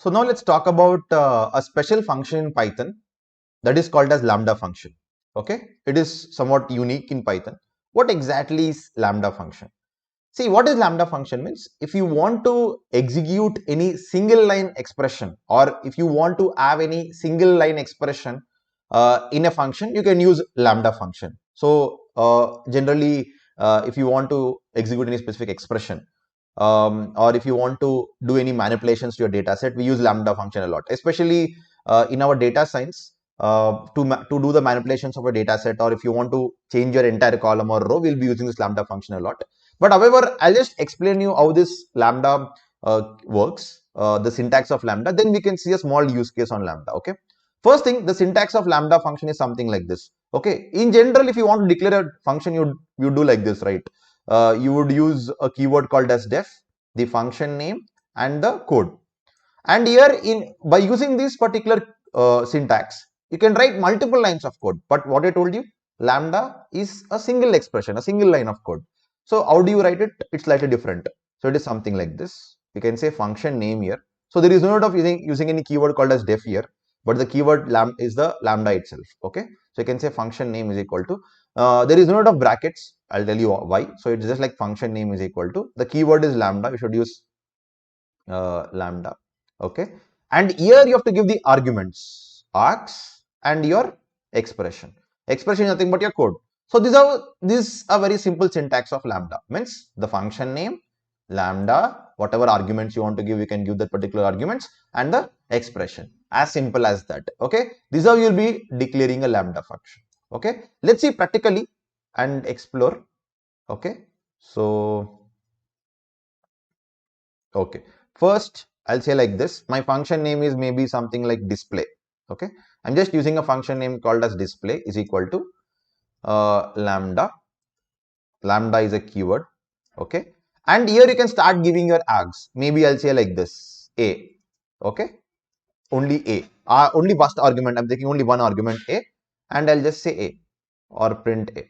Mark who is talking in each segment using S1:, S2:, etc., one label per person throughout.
S1: So now let's talk about a special function in Python that is called as Lambda function. Okay, it is somewhat unique in Python. What exactly is Lambda function? See, what is Lambda function means? If you want to execute any single line expression, or if you want to have any single line expression in a function, you can use Lambda function. So generally, if you want to execute any specific expression, or if you want to do any manipulations to your data set, we use Lambda function a lot, especially in our data science. To do the manipulations of a data set, or if you want to change your entire column or row, we'll be using this Lambda function a lot. But however, I'll just explain you how this Lambda works, the syntax of Lambda. Then we can see a small use case on Lambda. Okay. First thing, the syntax of Lambda function is something like this. Okay. In general, if you want to declare a function, you do like this, right? You would use a keyword called as def, the function name, and the code. And here, by using this particular syntax, you can write multiple lines of code. But what I told you, Lambda is a single expression, a single line of code. So how do you write it? It's slightly different. So it is something like this. You can say function name here. So there is no need of using any keyword called as def here, but the keyword is the Lambda itself. Okay. So you can say function name is equal to, there is no need of brackets. I'll tell you why. So it's just like function name is equal to, the keyword is Lambda. You should use Lambda. Okay. And here you have to give the arguments, args, and your expression. Expression is nothing but your code. So this is a very simple syntax of Lambda. Means the function name, Lambda, whatever arguments you want to give, you can give that particular arguments, and the expression. As simple as that. Okay. This is how you'll be declaring a Lambda function. Okay. Let's see practically and explore. Okay. So, okay. First, I'll say like this. My function name is maybe something like display. Okay. I'm just using a function name called as display is equal to Lambda. Lambda is a keyword. Okay. And here you can start giving your args. Maybe I'll say like this. A. Okay. Only A. Only first argument. I'm taking only one argument A. And I'll just say A or print A.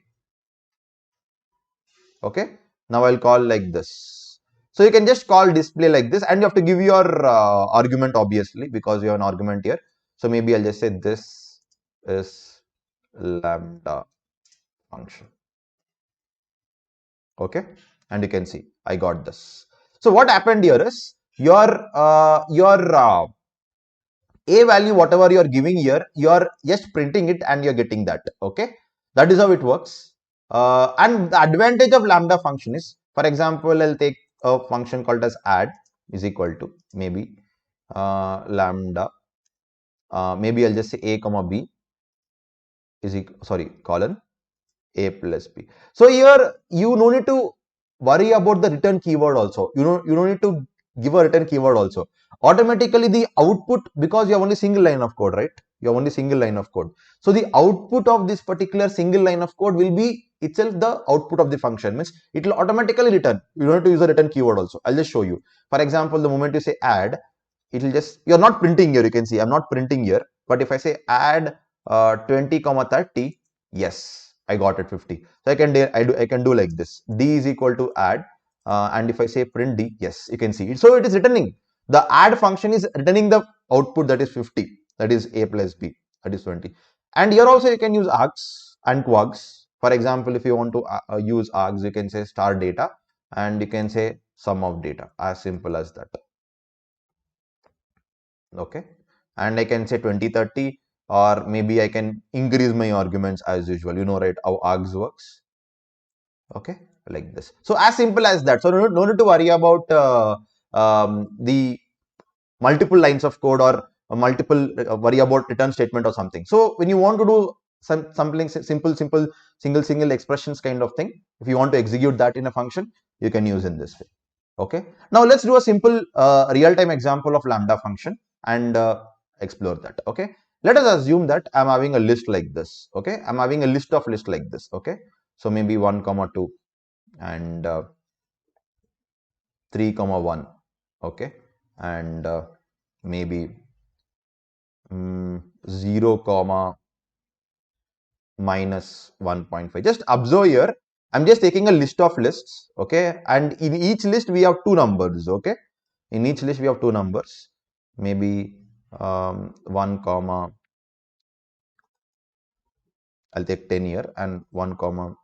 S1: Okay. Now I'll call like this. So you can just call display like this, and you have to give your argument obviously because you have an argument here. So maybe I'll just say this is Lambda function. Okay. And you can see I got this. So what happened here is your A value, whatever you are giving here, you are just printing it and you're getting that. Okay. That is how it works. And the advantage of Lambda function is, for example, I'll take a function called as add is equal to maybe Lambda. Maybe I'll just say A comma B is colon A plus B. So here you no need to worry about the return keyword also. You don't need to give a return keyword also. Automatically the output, because you have only single line of code, right? You have only single line of code. So the output of this particular single line of code will be itself the output of the function. Means it will automatically return. You don't have to use a return keyword also. I'll just show you. For example, the moment you say add, it will just, you're not printing here. You can see I'm not printing here. But if I say add 20 comma 30, yes, I got it 50. So I can do like this. D is equal to add, and if I say print D, yes, you can see it. So it is returning. The add function is returning the output that is 50, that is A plus B, that is 20. And here also you can use args and quargs. For example, if you want to use args, you can say star data, and you can say sum of data, as simple as that. Okay. And I can say 20, 30, or maybe I can increase my arguments as usual. You know, right, how args works. Okay, like this. So as simple as that. So no need to worry about the multiple lines of code or multiple worry about return statement or something. So when you want to do something simple single expressions kind of thing, if you want to execute that in a function, you can use in this way. Okay. Now let's do a simple real-time example of Lambda function and explore that. Okay. Let us assume that I'm having a list like this. Okay. I'm having a list like this. Okay. So maybe 1 comma 2 and 3 comma 1. Okay. And maybe 0 comma minus 1.5. Just observe here. I'm just taking a list of lists. Okay. And in each list we have two numbers. Okay. In each list we have two numbers. maybe 1 comma, I'll take 10 here, and 1 comma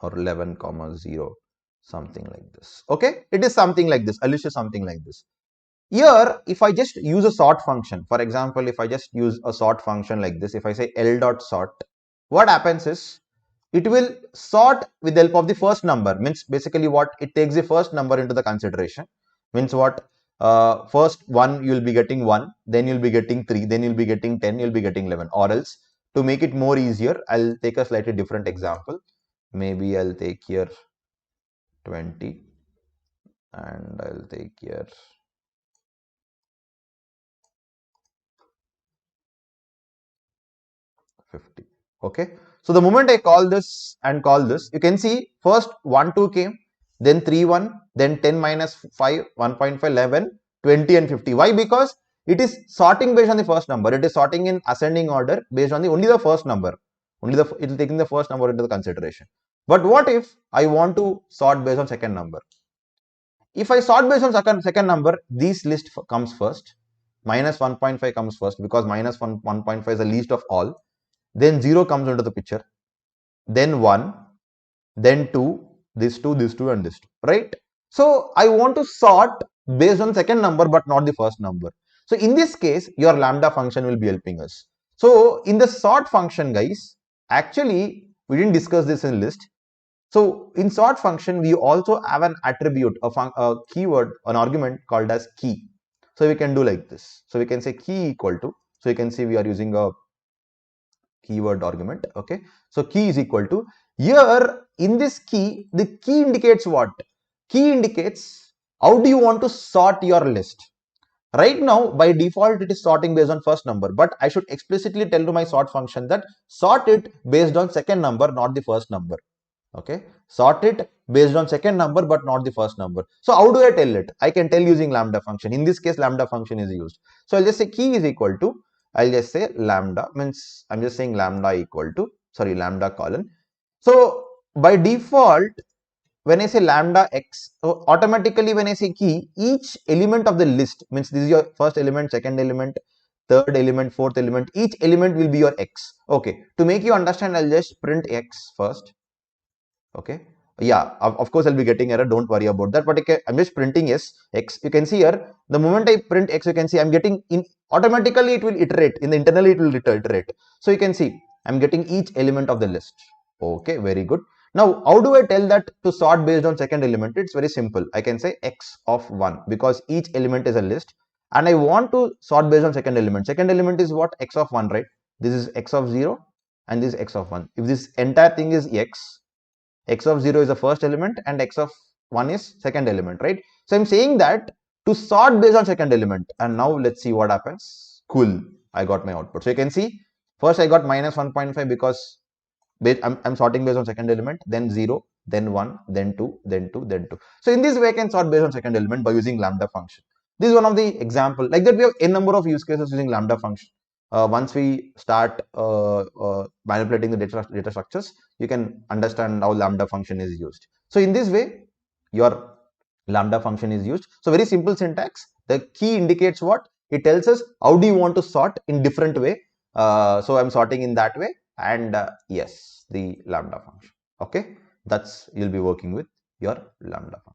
S1: or 11 comma 0, something like this. Okay, it is something like this. I'll issue something like this. Here, if I just use a sort function, for example, if I just use a sort function like this, if I say L dot sort, what happens is it will sort with the help of the first number. Means basically what, it takes the first number into the consideration. Means what, first one you'll be getting 1, then you'll be getting 3, then you'll be getting 10, you'll be getting 11. Or else, to make it more easier, I'll take a slightly different example. Maybe I'll take here 20 and I'll take here 50. Okay, so the moment I call this and call this, you can see first 1 2 came, then 3 1, then 10 minus 5 1.5 11 20 and 50. Why? Because it is sorting based on the first number. It is sorting in ascending order based on the only the first number. Only the, it is taking the first number into the consideration. But what if I want to sort based on second number? If I sort based on second number, this list comes first. Minus 1.5 comes first because minus 1.5 is the least of all. Then 0 comes into the picture. Then 1, then 2, this 2, this 2 and this 2, right? So I want to sort based on second number but not the first number. So in this case, your lambda function will be helping us. So in the sort function, guys, actually we didn't discuss this in list. So in sort function, we also have an attribute, a keyword, an argument called as key. So we can do like this. So we can say key equal to, so you can see we are using a keyword argument. Okay, so key is equal to, here in this key, the key indicates what? Key indicates how do you want to sort your list. Right now, by default, it is sorting based on first number, but I should explicitly tell to my sort function that sort it based on second number, not the first number. Okay, sort it based on second number but not the first number. So how do I tell it? I can tell using lambda function. In this case, lambda function is used. So I'll just say key is equal to, I'll just say lambda, means I'm just saying lambda equal to, sorry, lambda colon. So by default, when I say lambda x, so automatically when I say key, each element of the list, means this is your first element, second element, third element, fourth element, each element will be your x. Okay, to make you understand, I'll just print x first. Okay, yeah, of course I'll be getting error, don't worry about that, but I'm just printing x. You can see here, the moment I print x, you can see I'm getting in, automatically it will iterate in the internally, it will iterate. So you can see I'm getting each element of the list. Okay, very good. Now how do I tell that to sort based on second element? It's very simple. I can say x of 1 because each element is a list and I want to sort based on second element. Second element is what? X of 1, right? This is x of 0 and this is x of 1. If this entire thing is x of 0 is the first element and x of 1 is second element, right? So I'm saying that to sort based on second element, and now let's see what happens. Cool, I got my output. So you can see first I got minus 1.5 because I'm sorting based on second element, then 0, then 1, then 2, then 2, then 2. So in this way I can sort based on second element by using lambda function. This is one of the example. Like that we have a number of use cases using lambda function. Once we start manipulating the data structures, you can understand how lambda function is used. So in this way, your lambda function is used. So very simple syntax. The key indicates what? It tells us how do you want to sort in different way. So I'm sorting in that way, and yes, the lambda function. Okay, that's, you'll be working with your lambda function.